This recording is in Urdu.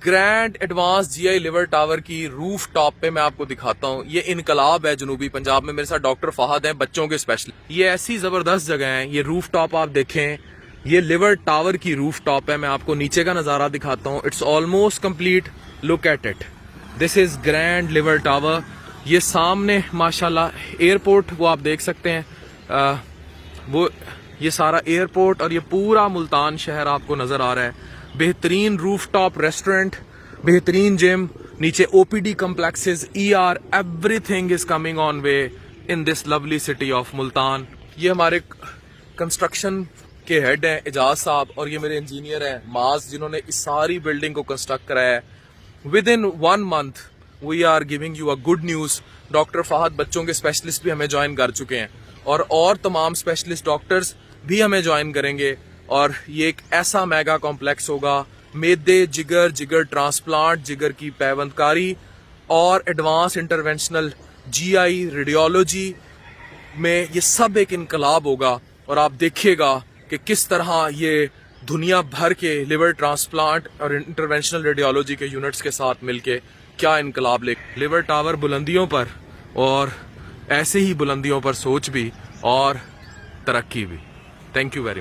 گرینڈ ایڈوانس جی آئی لیور ٹاور کی روف ٹاپ پہ میں آپ کو دکھاتا ہوں. یہ انقلاب ہے جنوبی پنجاب میں. میرے ساتھ ڈاکٹر فہد ہیں, بچوں کے اسپیشلسٹ. یہ ایسی زبردست جگہ ہے. یہ روف ٹاپ آپ دیکھیں, یہ لیور ٹاور کی روف ٹاپ ہے. میں آپ کو نیچے کا نظارہ دکھاتا ہوں. It's almost complete. Look at it. This is grand lure tower. یہ سامنے ماشاءاللہ ایئرپورٹ وہ آپ دیکھ سکتے ہیں. وہ یہ سارا ایئرپورٹ اور یہ پورا ملتان شہر آپ کو نظر آ رہا ہے. بہترین روف ٹاپ ریسٹورنٹ, بہترین جم, نیچے O P D complexes, E R, everything is coming on way in this lovely city of Multan. یہ ہمارے کنسٹرکشن کے ہیڈ ہیں اعجاز صاحب, اور یہ میرے انجینئر ہیں معاذ, جنہوں نے اس ساری بلڈنگ کو کنسٹرکٹ کرایا ہے. With in 1 month we are giving you a good news. Doctor Fahad بچوں کے اسپیشلسٹ بھی ہمیں جوائن کر چکے ہیں, اور تمام اسپیشلسٹ ڈاکٹرز بھی ہمیں جوائن کریں گے. اور یہ ایک ایسا میگا کمپلیکس ہوگا. میدے, جگر ٹرانسپلانٹ, جگر کی پیوند کاری اور ایڈوانس انٹرونشنل جی آئی ریڈیولوجی میں یہ سب ایک انقلاب ہوگا. اور آپ دیکھیے گا کہ کس طرح یہ دنیا بھر کے لیور ٹرانسپلانٹ اور انٹرونشنل ریڈیولوجی کے یونٹس کے ساتھ مل کے کیا انقلاب لے. لیور ٹاور بلندیوں پر, اور ایسے ہی بلندیوں پر سوچ بھی اور ترقی بھی. Thank you very much.